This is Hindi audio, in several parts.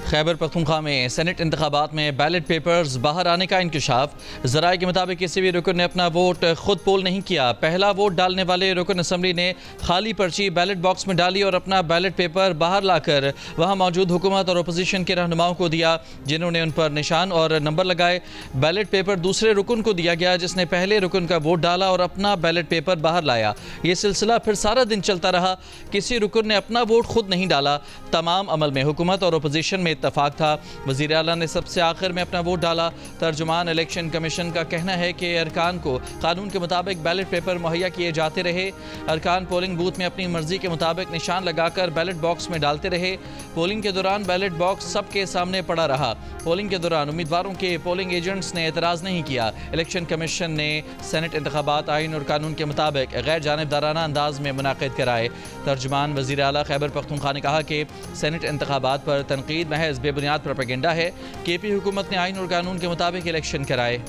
खैबर पख्तूनख्वा में सेनेट इंतखाबात में बैलेट पेपर्स बाहर आने का इंकशाफ। ज़राए के मुताबिक किसी भी रुकन ने अपना वोट खुद पोल नहीं किया। पहला वोट डालने वाले रुकन असम्बली ने खाली पर्ची बैलेट बॉक्स में डाली और अपना बैलेट पेपर बाहर लाकर वहां मौजूद हुकूमत और अपोजिशन के रहनुमाओं को दिया, जिन्होंने उन पर निशान और नंबर लगाए। बैलेट पेपर दूसरे रुकन को दिया गया, जिसने पहले रुकन का वोट डाला और अपना बैलेट पेपर बाहर लाया। ये सिलसिला फिर सारा दिन चलता रहा। किसी रुकन ने अपना वोट खुद नहीं डाला। तमाम अमल में हुकूमत और अपोजिशन में इत्तफाक था। वज़ीर आला ने सबसे आखिर में अपना वोट डाला। तर्जुमान इलेक्शन कमीशन का कहना है कि अरकान को कानून के मुताबिक बैलेट पेपर मुहैया किए जाते रहे। अरकान पोलिंग बूथ में अपनी मर्जी के मुताबिक निशान लगाकर बैलेट बॉक्स में डालते रहे। पोलिंग के दौरान बैलेट बॉक्स सबके सामने पड़ा रहा। पोलिंग के दौरान उम्मीदवारों के पोलिंग एजेंट्स ने एतराज़ नहीं किया। इलेक्शन कमीशन ने सेनेट इंतखाबात आइन और कानून के मुताबिक गैर जानिबदाराना अंदाज में मुनाकिद कराए। तर्जुमान वज़ीर आला खैबर पख्तूनख्वा ने कहा कि सेनेट इंतखाबात पर तनकीद महज बेबुनियाद प्रोपेगेंडा है। केपी हुकूमत ने आइन और कानून के मुताबिक इलेक्शन कराए।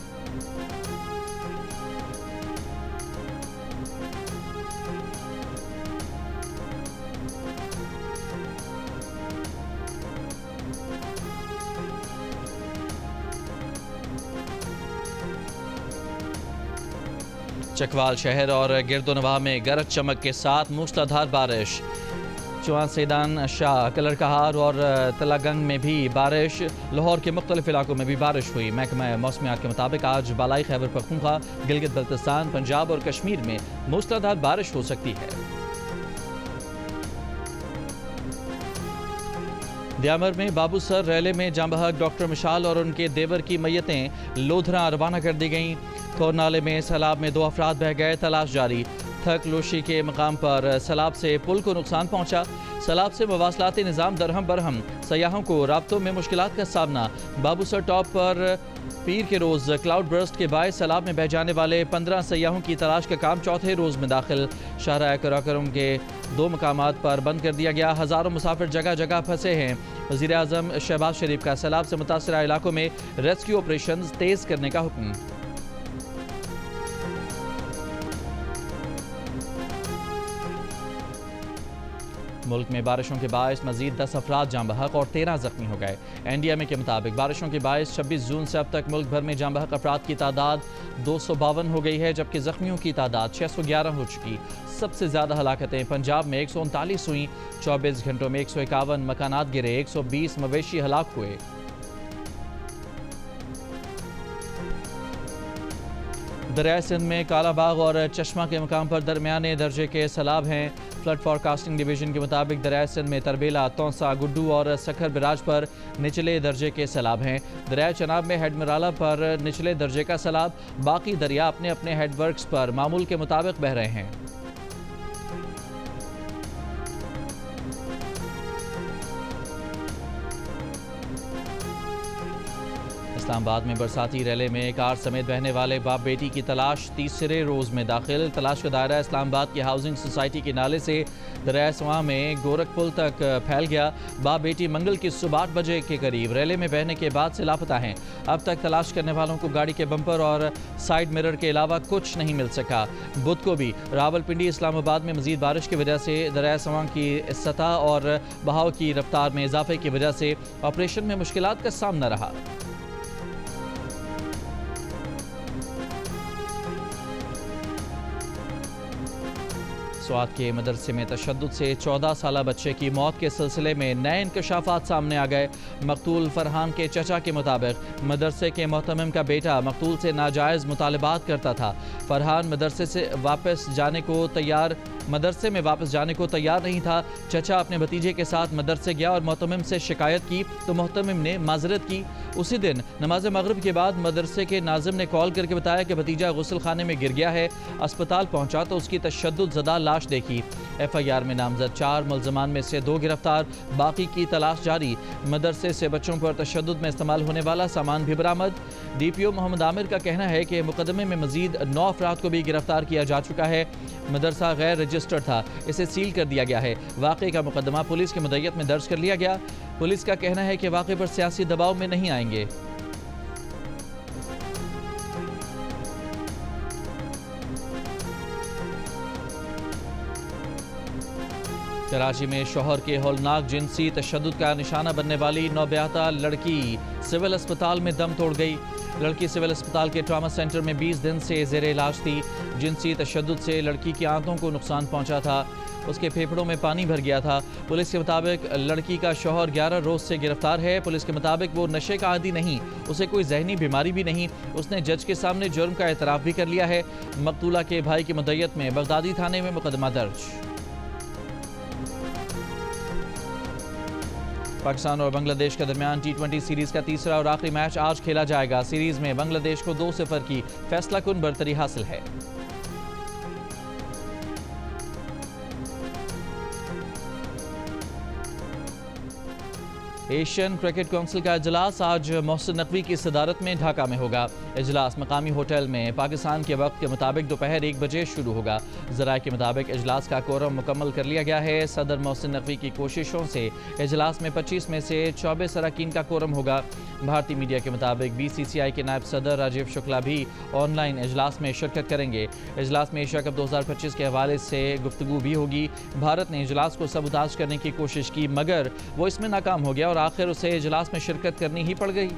चकवाल शहर और गिरदोनवाह में गरज चमक के साथ मूसलाधार बारिश। चौहान सैदान शाह कलर कहार और तलागंग में भी बारिश। लाहौर के मुख्तलिफ इलाकों में भी बारिश हुई। महकमा मौसमियात के मुताबिक आज बालाई खैबर पख्तूनख्वा, गिलगित बल्तिस्तान, पंजाब और कश्मीर में मूसलाधार बारिश हो सकती है। दियामर में बाबू सर रैले में जांबहक डॉक्टर मिशाल और उनके देवर की मैयतें लोधरा रवाना कर दी गईं। थोर नाले में सैलाब में 2 अफराद बह गए, तलाश जारी। थक लोशी के मकाम पर सैलाब से पुल को नुकसान पहुंचा। सैलाब से मवासलाती निज़ाम दरहम बरहम, सयाहों को राब्तों में मुश्किलात का सामना। बाबूसर टॉप पर पीर के रोज़ क्लाउड बर्स्ट के बायस सैलाब में बह जाने वाले 15 सयाहों की तलाश का काम चौथे रोज़ में दाखिल। शाहराह कराकरम के 2 मकामात पर बंद कर दिया गया। हज़ारों मुसाफिर जगह जगह फंसे हैं। वज़ीर आज़म शहबाज शरीफ का सैलाब से मुतासरा इलाकों में रेस्क्यू ऑपरेशन तेज़ करने का हुक्म। मुल्क में बारिशों के बायस मजीद 10 अफराद जाँ बहक और 13 जख्मी हो गए। NDMA के मुताबिक बारिशों के बायस 26 जून से अब तक मुल्क भर में जाँ बहक अफराद की तादाद 252 हो गई है, जबकि जख्मियों की तादाद 611 हो चुकी। सबसे ज़्यादा हलाकतें पंजाब में 139 हुई। 24 घंटों में 151 मकानात गिरे, 120 मवेशी हलाक हुए। दरिया सिंध में कालाबाग और चश्मा के मकाम पर दरमियाने दर्जे के सैलाब हैं। फ्लड फॉरकास्टिंग डिवीजन के मुताबिक दरिया सिंध में तरबेला, तौसा, गुड्डू और सखर बिराज पर निचले दर्जे के सैलाब हैं। दरिया चनाब में हेडमराला पर निचले दर्जे का सैलाब। बाकी दरिया अपने अपने हेडवर्क्स पर मामूल के मुताबिक बह रहे हैं। इस्लामाबाद में बरसाती रैले में कार समेत बहने वाले बाप बेटी की तलाश तीसरे रोज़ में दाखिल। तलाश का दायरा इस्लामाबाद की हाउसिंग सोसाइटी के नाले से दरिया सवां में गोरखपुल तक फैल गया। बाप बेटी मंगल की सुबह 8 बजे के करीब रैले में बहने के बाद से लापता हैं। अब तक तलाश करने वालों को गाड़ी के बम्पर और साइड मिरर के अलावा कुछ नहीं मिल सका। बुध को भी रावलपिंडी इस्लामाबाद में मजीद बारिश की वजह से दरिया सवां की सतह और बहाव की रफ्तार में इजाफे की वजह से ऑपरेशन में मुश्किलात का सामना रहा। स्वात के मदरसे में तशद्दुद से 14 साला बच्चे की मौत के सिलसिले में नए इंकशाफात सामने आ गए। मकतूल फरहान के चचा के मुताबिक मदरसे के मोहतमिम का बेटा मकतूल से नाजायज़ मुतालबात करता था। फरहान मदरसे में वापस जाने को तैयार नहीं था। चचा अपने भतीजे के साथ मदरसे गया और मोहतमिम से शिकायत की तो मोहतमिम ने माजरत की। उसी दिन नमाज मगरिब के बाद मदरसे के नाजिम ने कॉल करके बताया कि भतीजा गुस्ल खाने में गिर गया है। अस्पताल पहुंचा तो उसकी तशद्दुद ज़दा लाश देखी। FIR में नामजद 4 मुल्ज़मान में से 2 गिरफ्तार, बाकी की तलाश जारी। मदरसे से बच्चों पर तशद्दुद में इस्तेमाल होने वाला सामान भी बरामद। DPO मोहम्मद आमिर का कहना है कि मुकदमे में मजीद 9 अफराद को भी गिरफ्तार किया जा चुका है। मदरसा गैर रजिस्टर्ड था, इसे सील कर दिया गया है। वाक़े का मुकदमा पुलिस की मुद्दत में दर्ज कर लिया गया। पुलिस का कहना है कि वाक़े पर सियासी दबाव में नहीं आएंगे। कराची में शौहर के हौलनाक जिनसी तशद्दुद का निशाना बनने वाली नौब्याता लड़की सिविल अस्पताल में दम तोड़ गई। लड़की सिविल अस्पताल के ट्रॉमा सेंटर में 20 दिन से ज़ेरे इलाज थी। जिनसी तशद्दुद से लड़की की आंतों को नुकसान पहुंचा था, उसके फेफड़ों में पानी भर गया था। पुलिस के मुताबिक लड़की का शौहर 11 रोज़ से गिरफ्तार है। पुलिस के मुताबिक वो नशे का आदी नहीं, उसे कोई जहनी बीमारी भी नहीं। उसने जज के सामने जुर्म का एतराफ़ भी कर लिया है। मकतूला के भाई की मुद्दत में बगदादी थाने में मुकदमा दर्ज। पाकिस्तान और बांग्लादेश के दरमियान T20 सीरीज़ का तीसरा और आखिरी मैच आज खेला जाएगा। सीरीज़ में बांग्लादेश को 2-0 की फैसलाकुन बरतरी हासिल है। एशियन क्रिकेट काउंसिल का इजलास आज मोहसिन नकवी की सदारत में ढाका में होगा। इजलास मकामी होटल में पाकिस्तान के वक्त के मुताबिक दोपहर 1 बजे शुरू होगा। ज़राए के मुताबिक इजलास का कोरम मुकम्मल कर लिया गया है। सदर मोहसिन नकवी की कोशिशों से इजलास में 25 में से 24 अरकान का कोरम होगा। भारतीय मीडिया के मुताबिक BCCI के नायब सदर राजीव शुक्ला भी ऑनलाइन इजलास में शिरकत करेंगे। इजलास में एशिया कप 2025 के हवाले से गुफ्तगू भी होगी। भारत ने इजलास को सबूताज करने की कोशिश की, मगर वो इसमें नाकाम हो गया और आखिर उसे इजलास में शिरकत करनी ही पड़ गई।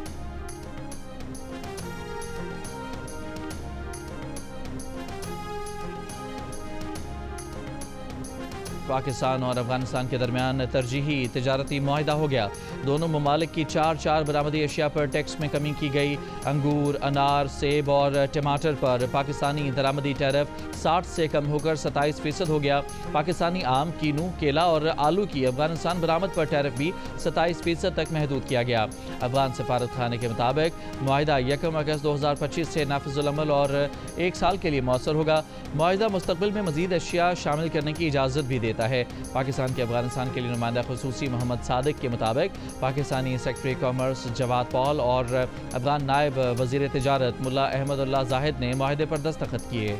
पाकिस्तान और अफगानिस्तान के दरमियान तरजीही तिजारती मुआहिदा हो गया। दोनों ममालिक की 4 बरामदी अशिया पर टैक्स में कमी की गई। अंगूर, अनार, सेब और टमाटर पर पाकिस्तानी दरामदी टैरिफ 60 से कम होकर 27% हो गया। पाकिस्तानी आम, कीनू, केला और आलू की अफगानिस्तान बरामद पर टैरिफ भी 27% तक महदूद किया गया। अफगान सफारत खाने के मुताबिक मुआहिदा 1 अगस्त 2025 से नाफिजुल अमल और 1 साल के लिए मौसर होगा। मुआहिदा मुस्तकबिल में मजीद अशिया शामिल करने की इजाज़त भी देता है। पाकिस्तान के अफगानिस्तान के लिए नुमाइंदा खुसूसी मोहम्मद सादिक के मुताबिक Pakistani secretary commerce Jawad Paul और अफगान नायब वजीर तिजारत मुल्ला अहमदुल्लाह जाहिद ने मुआहिदे पर दस्तखत किए।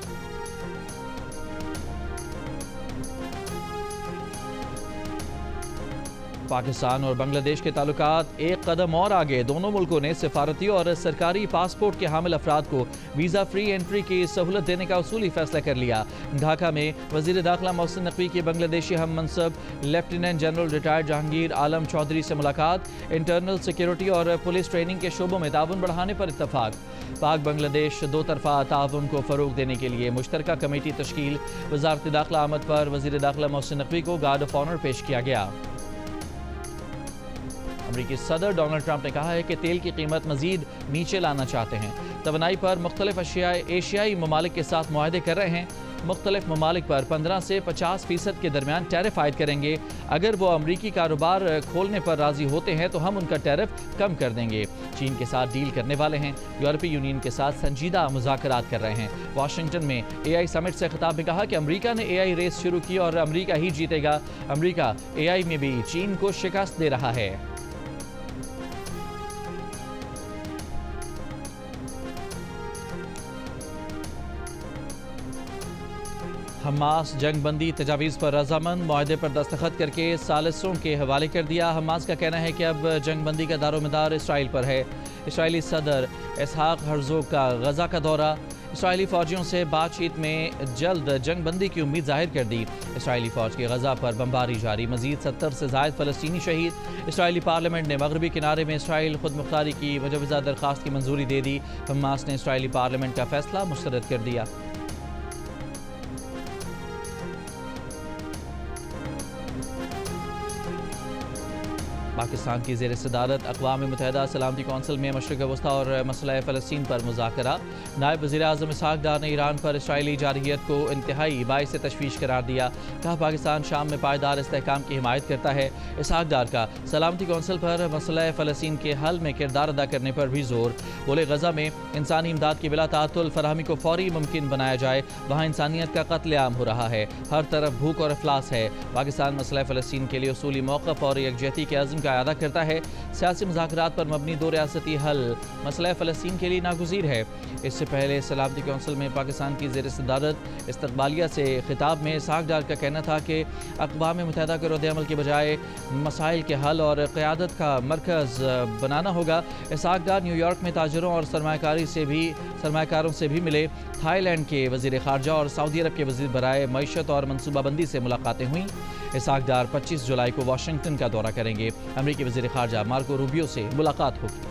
पाकिस्तान और बांग्लादेश के ताल्लुकात एक कदम और आगे। दोनों मुल्कों ने सिफारती और सरकारी पासपोर्ट के हामिल अफराद को वीज़ा फ्री एंट्री की सहूलत देने का उसूली फैसला कर लिया। ढाका में वज़ीर दाखिला मोहसिन नकवी की बांग्लादेशी हम मनसब लेफ्टिनेंट जनरल रिटायर्ड जहांगीर आलम चौधरी से मुलाकात। इंटरनल सिक्योरिटी और पुलिस ट्रेनिंग के शोबों में ताउन बढ़ाने पर इत्तफाक। पाक बांग्लादेश दो तरफा ताउन को फ़रोग देने के लिए मुश्तरका कमेटी तश्कील। वज़ारत दाखिला आमद पर वज़ीर दाखिला मोहसिन नकवी को गार्ड ऑफ ऑनर पेश किया गया। अमरीकी सदर डोनाल्ड ट्रंप ने कहा है कि तेल की कीमत मजीद नीचे लाना चाहते हैं। तवानाई पर मुख्तलिफ एशियाई ममालिक के साथ मुआहदे कर रहे हैं। मुख्तलिफ ममालिक पर 15 से 50% के दरमियान टैरिफ आयद करेंगे। अगर वो अमरीकी कारोबार खोलने पर राजी होते हैं तो हम उनका टैरिफ कम कर देंगे। चीन के साथ डील करने वाले हैं। यूरोपीय यूनियन के साथ संजीदा मुज़ाकरात कर रहे हैं। वाशिंगटन में AI समिट से खिताब में कहा कि अमरीका ने AI रेस शुरू की और अमरीका ही जीतेगा। अमरीका AI में भी चीन को शिकस्त दे रहा है। हमास जंग बंदी तजावीज़ पर रजामंद, मुआहदे पर दस्तखत करके सालिसों के हवाले कर दिया। हमास का कहना है कि अब जंग बंदी का दारोमदार इसराइल पर है। इसराइली सदर इसहाक हर्जोग का गजा का दौरा। इसराइली फ़ौजियों से बातचीत में जल्द जंग बंदी की उम्मीद जाहिर कर दी। इसराइली फ़ौज की गजा पर बमबारी जारी, मजीद 70 से ज़ायद फ़लस्तीनी शहीद। इसराइली पार्लियामेंट ने मगरबी किनारे में इसराइल खुद मुख्तारी की मुजवज़ा दरख्वास्त की मंजूरी दे दी। हमास ने इसराइली पार्लियामेंट का फैसला मुस्तरद कर दिया। पाकिस्तान की ज़ेर सदारत अक़वाम मुत्तहिदा सलामती कौंसिल में मशरिक़ वस्ता और मसला फ़लस्तीन पर मुज़ाकरा। नायब वज़ीर आज़म इसहाक डार ने ईरान पर इसराइली जारहियत को इंतहाई बाइस तशवीश करार दिया। कहा पाकिस्तान शाम में पायदार इस्तेहकाम की हिमायत करता है। इसहाक डार का सलामती कौंसिल पर मसला फ़लस्तीन के हल में किरदार अदा करने पर भी जोर। बोले गजा में इंसानी इमदाद की बिला तातुल फराहमी को फ़ौरी मुमकिन बनाया जाए। वहाँ इंसानियत का कत्लेआम हो रहा है, हर तरफ भूख और अफलास है। पाकिस्तान मसला फ़लस्तीन के लिए उसूली मौक़िफ़ और यकजहती के अज़्म का अदा करता है। सियासी मुज़ाकरात पर मबनी दो रियासती हल मसला फ़लस्तीन के लिए नागुज़ीर है। इससे पहले सलामती कौंसिल में पाकिस्तान की ज़ेर सदारत इस्तक़बालिया से खिताब में इसहाक डार का कहना था कि अक़वाम मुत्तहिदा के रद्द-ए-अमल के बजाय मसाइल के हल और क़यादत का मरकज़ बनाना होगा। इसहाक डार न्यूयॉर्क में ताजरों और सरमाकारों से भी मिले। थाईलैंड के वज़ीर ख़ारजा और सऊदी अरब के वज़ीर बराए मईशत और मनसूबाबंदी से मुलाकातें हुई। इसहाक डार 25 जुलाई को वाशिंगटन का दौरा करेंगे। अमरीकी वज़ीर ख़ारजा मार्को रूबियो से मुलाकात होगी।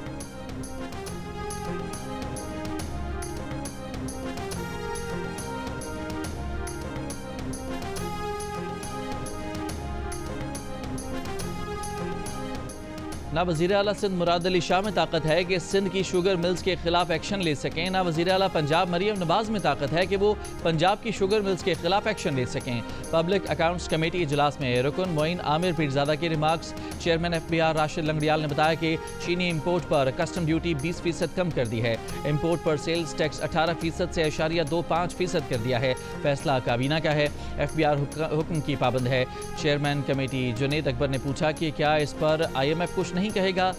ना वज़ीर आला सिंध मुराद अली शाह में ताकत है कि सिंध की शुगर मिल्स के खिलाफ एक्शन ले सकें। ना वज़ीर आला पंजाब मरियम नवाज में ताकत है कि वो पंजाब की शुगर मिल्स के खिलाफ एक्शन ले सकें। पब्लिक अकाउंट्स कमेटी इजलास में रुकन मोइन आमिर पीरजादा के remarks. Chairman FBR Rashid Langrial ने बताया कि चीनी इम्पोर्ट पर कस्टम ड्यूटी 20% कम कर दी है। इम्पोर्ट पर सेल्स टैक्स 18% से 0.25% कर दिया है। फैसला काबीना का है। FBR हुक्म की पाबंद है। चेयरमैन कमेटी जुनेद अकबर ने पूछा कि क्या इस पर IMF कुछ नहीं कहेगा।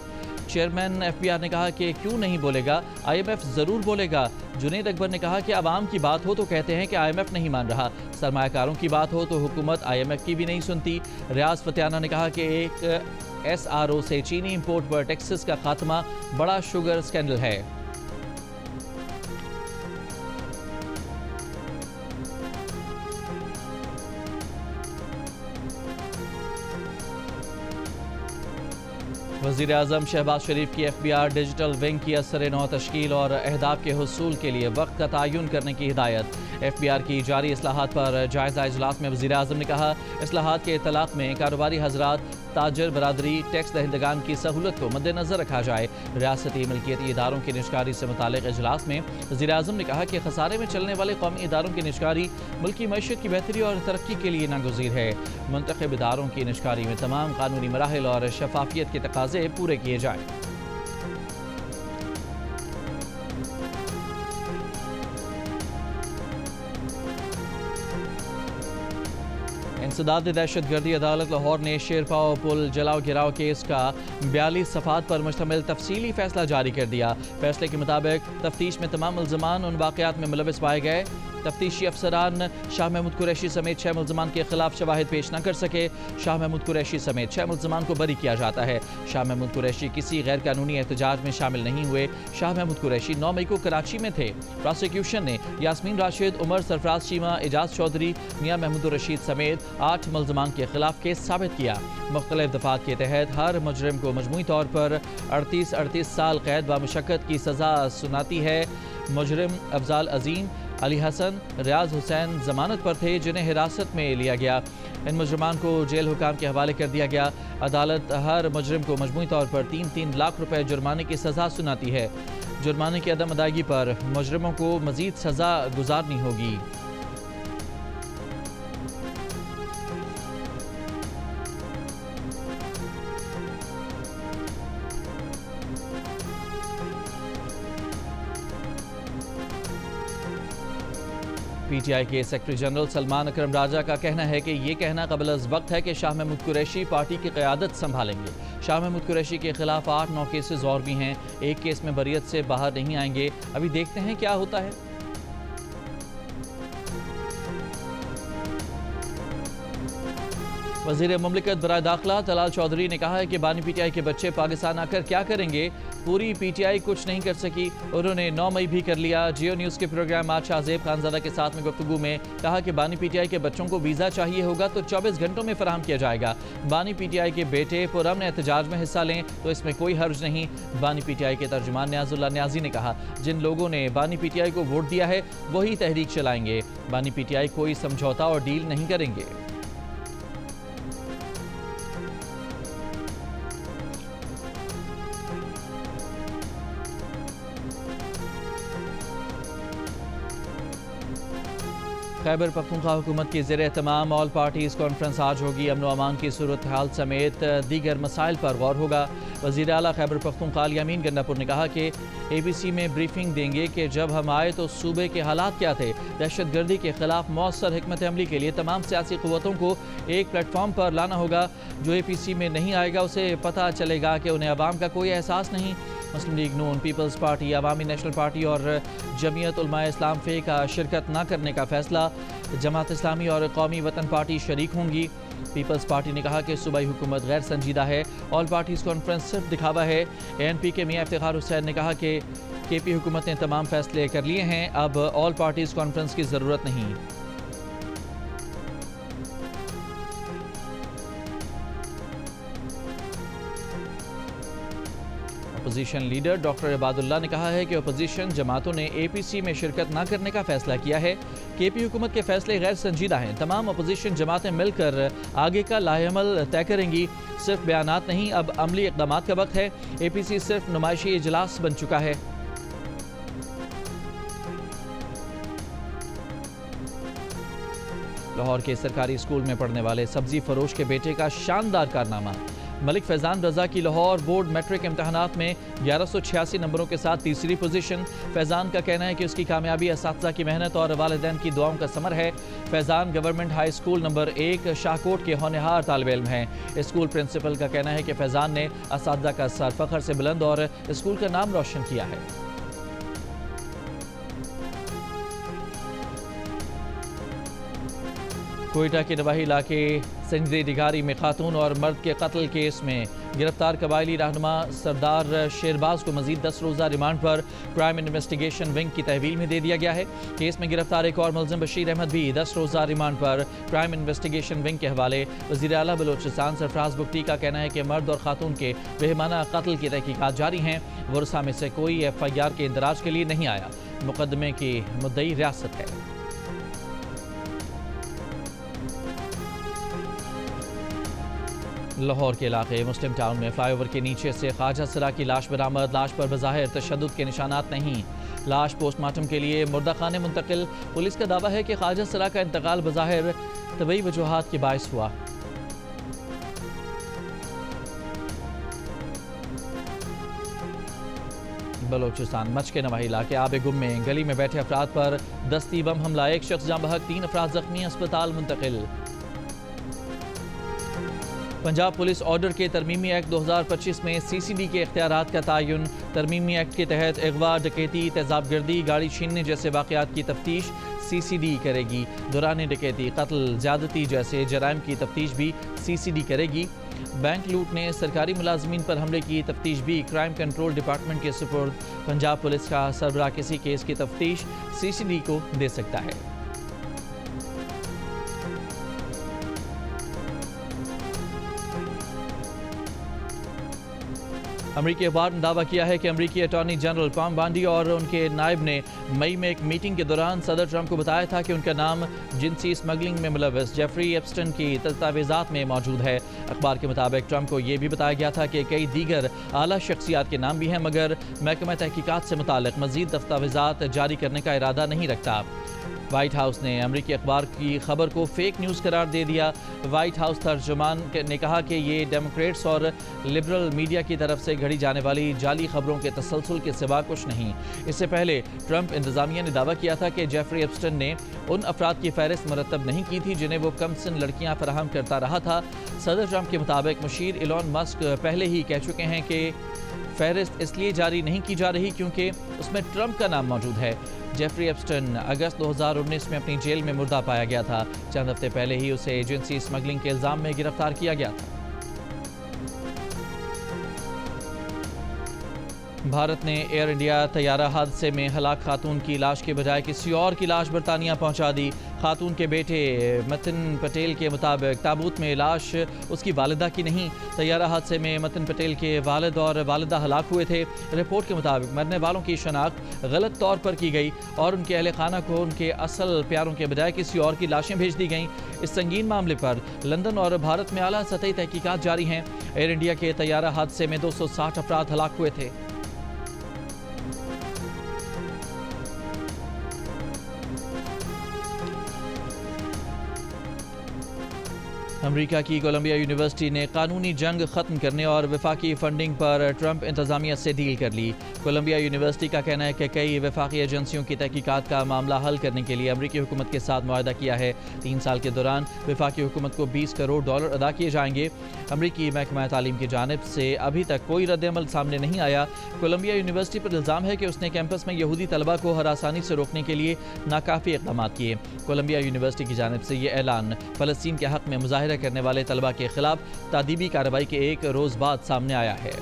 चेयरमैन FBR ने कहा कि क्यों नहीं बोलेगा, IMF ज़रूर बोलेगा। जुनेद अकबर ने कहा कि आवाम की बात हो तो कहते हैं कि IMF नहीं मान रहा, सरमायाकारों की बात हो तो हुकूमत IMF की भी नहीं सुनती। रियाज फतेहाना ने कहा कि एक SRO से चीनी इम्पोर्ट पर टैक्सेस का खात्मा बड़ा शुगर स्कैंडल है। वज़ीर आज़म शहबाज शरीफ की FBR डिजिटल विंग की असर नौ तश्कील और अहदाफ के हुसूल के लिए वक्त का तयन करने की हिदायत। FBR की जारी इस्लाहात पर जायज़ा इजलास में वज़ीर आज़म ने कहा, इस्लाहात के इतलाक़ में कारोबारी हजरात, ताजर बरादरी, टैक्स दहिंदगान की सहूलत को मद्देनज़र रखा जाए। रियासती मिल्कियती इदारों की निशकारी से मुतालिक इजलास में वज़ीर आज़म ने कहा कि खसारे में चलने वाले कौमी इदारों की निशकारी मुल्की मईशत की बेहतरी और तरक्की के लिए नागुज़ीर है। मुंतखब इदारों की निशकारी में तमाम कानूनी मराहिल और शफाफियत के तकाज़े पूरे किए जाएँ। इंसदाद दहशत गर्दी अदालत लाहौर ने शेरपाओ पुल जलाओ गिराव केस का 42 सफ़ात पर मुश्तमिल तफसीली फैसला जारी कर दिया। फैसले के मुताबिक तफ्तीश में तमाम मुल्ज़मान उन वाक़यात में मुलविस पाए गए। तफ्तीशी अफसरान शाह महमूद कुरैशी समेत 6 मुल्ज़मान के खिलाफ शवाहिद पेश न कर सके। शाह महमूद कुरैशी समेत 6 मुल्ज़मान को बरी किया जाता है। शाह महमूद कुरैशी किसी गैर कानूनी एहतजाज में शामिल नहीं हुए। शाह महमूद कुरैशी 9 मई को कराची में थे। प्रोसिक्यूशन ने यास्मीन राशिद, उमर सरफराज चीमा, एजाज चौधरी, मियाँ महमूद रशीद समेत 8 मुल्ज़मान के खिलाफ केस साबित किया। मुख्तलिफ दफ़ात के तहत हर मुजरिम को मजमूई तौर पर 38 साल कैद व मुशक्कत की सज़ा सुनाती है। मुजरिम अफजाल अजीम, अली हसन, रियाज हुसैन जमानत पर थे, जिन्हें हिरासत में लिया गया। इन मुजरमान को जेल हुकाम के हवाले कर दिया गया। अदालत हर मुजरिम को मजमूई तौर पर 3-3 लाख रुपए जुर्माने की सज़ा सुनाती है। जुर्माने की अदम अदायगी पर मुजरिमों को मज़ीद सज़ा गुजारनी होगी। PTI के सेक्रेटरी जनरल सलमान अकरम राजा का कहना है कि ये कहना कबल अज़ वक्त है कि शाह महमूद कुरैशी पार्टी की क़यादत संभालेंगे। शाह महमूद कुरैशी के खिलाफ 8-9 केसेस और भी हैं। एक केस में बरियत से बाहर नहीं आएंगे। अभी देखते हैं क्या होता है। वज़ीर मुमलिकत बराए दाखिला तलाल चौधरी ने कहा है कि बानी PTI के बच्चे पाकिस्तान आकर क्या करेंगे। पूरी PTI कुछ नहीं कर सकी, उन्होंने 9 मई भी कर लिया। जियो न्यूज़ के प्रोग्राम आज शाहजेब खानज़ादा के साथ में गुफ्तगू में कहा कि बानी PTI के बच्चों को वीज़ा चाहिए होगा तो 24 घंटों में फराहम किया जाएगा। बानी PTI के बेटे पुरअमन एहतजाज में हिस्सा लें तो इसमें कोई हर्ज नहीं। बानी PTI के तर्जुमान न्याजुल्लाह न्याजी ने कहा, जिन लोगों ने बानी PTI को वोट दिया है वही तहरीक चलाएंगे। बानी PTI कोई समझौता और डील नहीं करेंगे। खैबर पख्तूनख्वा हुकूमत की ज़ेर एहतमाम ऑल पार्टीज़ कॉन्फ्रेंस आज होगी। अमन व अमान की सूरत हाल समेत दीगर मसाइल पर गौर होगा। वज़ीर आला खैबर पख्तूनख्वा यामीन गन्नापुर ने कहा कि ABC में ब्रीफिंग देंगे कि जब हम आए तो सूबे के हालात क्या थे। दहशत गर्दी के खिलाफ मौसर हिकमत अमली के लिए तमाम सियासी क़ुव्वतों को एक प्लेटफॉर्म पर लाना होगा। जो APC में नहीं आएगा उसे पता चलेगा कि उन्हें अवाम का कोई एहसास नहीं। मुस्लिम लीग नून, पीपल्स पार्टी, अवामी नेशनल पार्टी और जमीयत उलमाए इस्लाम फ़े का शिरकत न करने का फैसला। जमात इस्लामी और कौमी वतन पार्टी शरीक होंगी। पीपल्स पार्टी ने कहा कि सूबाई हुकूमत गैर संजीदा है। ऑल पार्टीज़ कॉन्फ्रेंस सिर्फ दिखावा है। ANP के मियाँ इफ्तिखार हुसैन ने कहा कि KP हुकूमत ने तमाम फैसले कर लिए हैं, अब ऑल पार्टीज़ कॉन्फ्रेंस की ज़रूरत नहीं। अपोजिशन लीडर डॉक्टर इबादुल्ला ने कहा है कि अपोजिशन जमातों ने APC में शिरकत न करने का फैसला किया है। KP हुकूमत के फैसले गैर संजीदा हैं। तमाम अपोजिशन जमातें मिलकर आगे का लाहेअमल तय करेंगी। सिर्फ बयानात नहीं, अब अमली इक़दामात का वक्त है। APC सिर्फ नुमाइशी इजलास बन चुका है। लाहौर के सरकारी स्कूल में पढ़ने वाले सब्जी फरोश के बेटे का शानदार कारनामा। मलिक फैजान रजा की लाहौर बोर्ड मैट्रिक इम्तहानात में 1186 नंबरों के साथ तीसरी पोजीशन। फैजान का कहना है कि उसकी कामयाबी असातिज़ा की मेहनत और वालिदैन की दुआओं का समर है। Faizan government high school number 1 Shahkot के होनहार तालिब इल्म हैं। स्कूल प्रिंसिपल का कहना है कि फैजान ने असातिज़ा का सर फख्र से बुलंद और स्कूल का नाम रोशन किया है। कोयटा के नवाही इलाके संजदे डिगारी में खातून और मर्द के कत्ल केस में गिरफ्तार कबायली रहनुमा सरदार शेरबाज को मजीद 10 रोज़ा रिमांड पर क्राइम इन्वेस्टिगेशन विंग की तहवील में दे दिया गया है। केस में गिरफ्तार एक और मुलजिम बशीर अहमद भी 10 रोज़ा रिमांड पर क्राइम इन्वेस्टिगेशन विंग के हवाले। वज़ीर आला बलोचिस्तान सरफराज बुगटी का कहना है कि मर्द और खातून के बेहमाना कत्ल की तहकीकात जारी हैं। वर्सा में से कोई FIR के इंदराज के लिए नहीं आया। मुकदमे की मुद्दई रियासत है। लाहौर के इलाके मुस्लिम टाउन में फ्लाईओवर के नीचे से ख्वाजा सरा की लाश बरामद। लाश पर बज़ाहिर तशद्दुद के निशानात नहीं। लाश पोस्टमार्टम के लिए मुर्दा खाने मुंतकिल। पुलिस का दावा है कि ख्वाजा सरा का इंतकाल बज़ाहिर तबई वजूहात के बायस हुआ। बलोचिस्तान मच के नवाही इलाके आबे गुम में गली में बैठे अफराद पर दस्ती बम हमला। एक शख्स जाँ बहक, 3 अफराद जख्मी, अस्पताल मुंतकिल। पंजाब पुलिस ऑर्डर के तरमीमी एक्ट 2025 में CCD के इख्तियारात का तयन। तरमीमी एक्ट के तहत अगवा, डकैती, तेजाबगर्दी, गाड़ी छीनने जैसे वाक़यात की तफ्तीश CCD करेगी। दौरान डकैती, कत्ल, ज़्यादती जैसे जराइम की तफ्तीश भी CCD करेगी। बैंक लूटने, सरकारी मुलाजमीन पर हमले की तफ्तीश भी क्राइम कंट्रोल डिपार्टमेंट के सुपुर्द। पंजाब पुलिस का सरबराह किसी केस की तफ्तीश CCD को दे सकता है। अमरीकी अखबार ने दावा किया है कि अमरीकी अटॉर्नी जनरल पॉम बांडी और उनके नायब ने मई में एक मीटिंग के दौरान सदर ट्रंप को बताया था कि उनका नाम जिनसी स्मगलिंग में मुलव्वस जेफरी एप्स्टन की दस्तावेजात में मौजूद है। अखबार के मुताबिक ट्रंप को यह भी बताया गया था कि कई दीगर आला शख्सियात के नाम भी हैं, मगर महकमा तहकीकात से मुताल्लिक मजीद दस्तावेजात जारी करने का इरादा नहीं रखता। वाइट हाउस ने अमरीकी अखबार की खबर को फेक न्यूज़ करार दे दिया। वाइट हाउस तर्जुमान ने कहा कि ये डेमोक्रेट्स और लिबरल मीडिया की तरफ से घड़ी जाने वाली जाली खबरों के तसलसल के सिवा कुछ नहीं। इससे पहले ट्रंप इंतजामिया ने दावा किया था कि जेफरी एप्स्टन ने उन अफराद की फहरिस्त मुरतब नहीं की थी जिन्हें वो कमसिन लड़कियां फराहम करता रहा था। सदर ट्रंप के मुताबिक मुशीर इलॉन मस्क पहले ही कह चुके हैं कि फहरिस्त इसलिए जारी नहीं की जा रही क्योंकि उसमें ट्रंप का नाम मौजूद है। जेफरी एप्स्टन अगस्त 2019 में अपनी जेल में मुर्दा पाया गया था। चंद हफ्ते पहले ही उसे एजेंसी स्मगलिंग के इल्जाम में गिरफ्तार किया गया था। भारत ने एयर इंडिया तैयारा हादसे में हलाक खातून की लाश के बजाय किसी और की लाश बरतानिया पहुंचा दी। खातून के बेटे मतिन पटेल के मुताबिक ताबूत में लाश उसकी वालिदा की नहीं। तैयारा हादसे में मतिन पटेल के वालिद और वालिदा हलाक हुए थे। रिपोर्ट के मुताबिक मरने वालों की शनाख्त गलत तौर पर की गई और उनके अहले खाना को उनके असल प्यारों के बजाय किसी और की लाशें भेज दी गईं। इस संगीन मामले पर लंदन और भारत में आला सतही तहकीकात जारी हैं। एयर इंडिया के तैयारा हादसे में 260 अफराद हलाक हुए थे। अमेरिका की कोलंबिया यूनिवर्सिटी ने कानूनी जंग ख़त्म करने और वफाकी फंडिंग पर ट्रंप इंतज़ामिया से डील कर ली। कोलंबिया यूनिवर्सिटी का कहना है कि कई वफाकी एजेंसियों की तहकीकात का मामला हल करने के लिए अमरीकी हुकूमत के साथ मुआहदा किया है। 3 साल के दौरान वफाकी हुकूमत को $20 करोड़ अदा किए जाएंगे। अमरीकी महकमा तालीम की जानिब से अभी तक कोई रद्द-ए-अमल सामने नहीं आया। कोलंबिया यूनिवर्सिटी पर इल्ज़ाम है कि उसने कैंपस में यहूदी तलबा को हरासानी से रोकने के लिए नाकाफ़ी इक़दाम किए। कोलंबिया यूनिवर्सिटी की जानिब से यह ऐलान फ़लस्तीन के हक़ में मुज़ाहिरा करने वाले तलबा के खिलाफ तादीबी कार्रवाई के एक रोज़ बाद सामने आया है।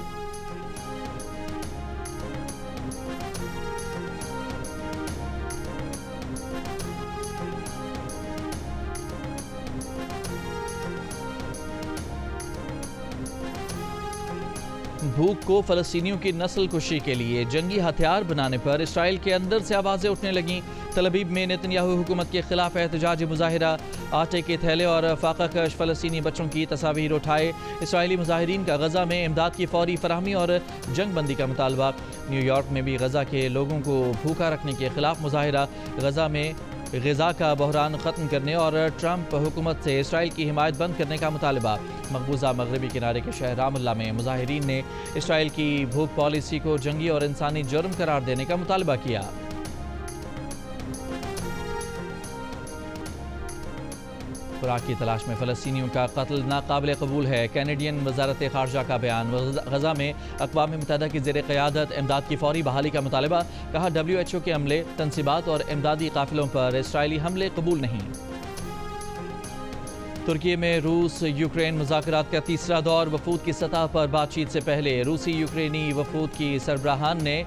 भूख को फ़लस्तीनियों की नस्ल कुशी के लिए जंगी हथियार बनाने पर इसराइल के अंदर से आवाज़ें उठने लगीं। तल अवीव में नेतन्याहू हुकूमत के खिलाफ एहतजाजी मुजाहिरा, आटे के थैले और फाका कश फ़लस्तीनी बच्चों की तस्वीर उठाए। इसराइली मुजाहिरीन का गज़ा में इमदाद की फौरी फराहमी और जंग बंदी का मुतालबा। न्यूयॉर्क में भी गज़ा के लोगों को भूखा रखने के खिलाफ मुजाहिरा। गज़ा में ग़िज़ा का बहरान ख़त्म करने और ट्रंप हुकूमत से इसराइल की हिमायत बंद करने का मुतालबा। मकबूजा मगरबी किनारे के शहर रामल्ला में मुजाहिरीन ने इसराइल की भूख पॉलिसी को जंगी और इंसानी जुर्म करार देने का मुतालबा किया। खुराक की तलाश में फ़लस्तीनियों का कत्ल नाकाबिल कबूल है। कैनेडियन वज़ारत ख़ारजा का बयान। गज़ा में अक़वाम मुत्तहिदा की ज़ेर क़यादत इमदाद की फ़ौरी बहाली का मुतालबा। कहा WHO के अमले, तनसीबात और इमदादी काफ़िलों पर इसराइली हमले कबूल नहीं। तुर्की में रूस यूक्रेन मुज़ाकरात का तीसरा दौर। वफूद की सतह पर बातचीत से पहले रूसी यूक्रेनी वफूद की सरबराहान ने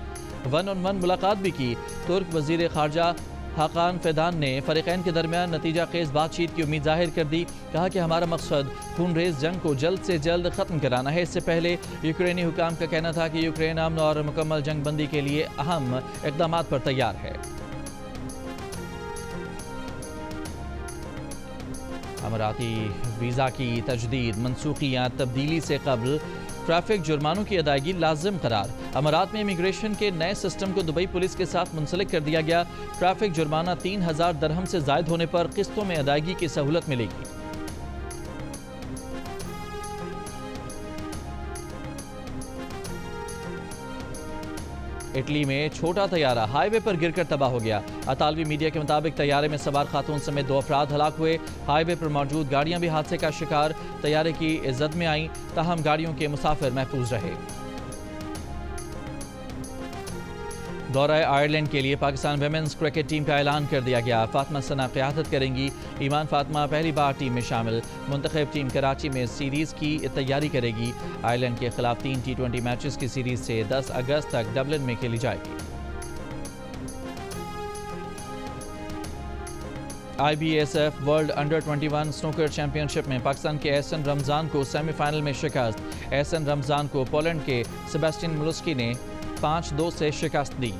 1-on-1 मुलाकात भी की। तुर्क वज़ीर ख़ारजा हाकान फ़ेदान ने फ़रीक़ैन के दरमियान नतीजा खेज़ बातचीत की उम्मीद जाहिर कर दी। कहा कि हमारा मकसद खूनरेज़ जंग को जल्द से जल्द ख़त्म कराना है। इससे पहले यूक्रेनी हुकाम का कहना था कि यूक्रेन अमन और मुकम्मल जंग बंदी के लिए अहम इक़दाम पर तैयार है। अमाराती वीज़ा की तजदीद, मनसूखी या तब्दीली से कबल ट्रैफिक जुर्मानों की अदायगी लाजिम करार। अमारात में इमिग्रेशन के नए सिस्टम को दुबई पुलिस के साथ मुंसलिक कर दिया गया। ट्रैफिक जुर्माना 3000 दरहम से ज़ायद होने पर किस्तों में अदायगी की सहूलत मिलेगी। इटली में छोटा तैयारा हाईवे पर गिरकर तबाह हो गया। अतालवी मीडिया के मुताबिक तैयारे में सवार खातून समेत 2 अफराद हलाक हुए। हाईवे पर मौजूद गाड़ियां भी हादसे का शिकार। तैयारे की इज्जत में आईं, ताहम गाड़ियों के मुसाफिर महफूज रहे। दौरा आयरलैंड के लिए पाकिस्तान वुमेन्स क्रिकेट टीम का ऐलान कर दिया गया। फातिमा सना क़यादत करेंगी। ईमान फातिमा पहली बार टीम में शामिल। मुंतखब टीम कराची में सीरीज़ की तैयारी करेगी। आयरलैंड के खिलाफ 3 T20 मैचेस की सीरीज़ से 10 अगस्त तक डबलिन में खेली जाएगी। IBSF world under 21 snooker championship में पाकिस्तान के एहसन रमज़ान को सेमीफाइनल में शिकस्त। एहसन रमज़ान को पोलैंड के सेबेस्टियन मुलस्की ने 5-2 से शिकस्त दी।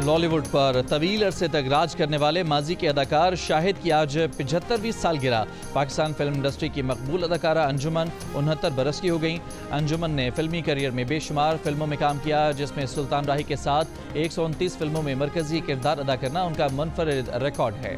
लॉलीवुड पर तवील अरसे तक राज करने वाले माजी के अदाकार शाहिद की आज 75वीं सालगिरह। पाकिस्तान फिल्म इंडस्ट्री की मकबूल अदाकारा अंजुमन 69 बरस की हो गई। अंजुमन ने फिल्मी करियर में बेशुमार फिल्मों में काम किया, जिसमें सुल्तान राही के साथ 129 फिल्मों में मरकजी किरदार अदा करना उनका मुनफरिद रिकॉर्ड है।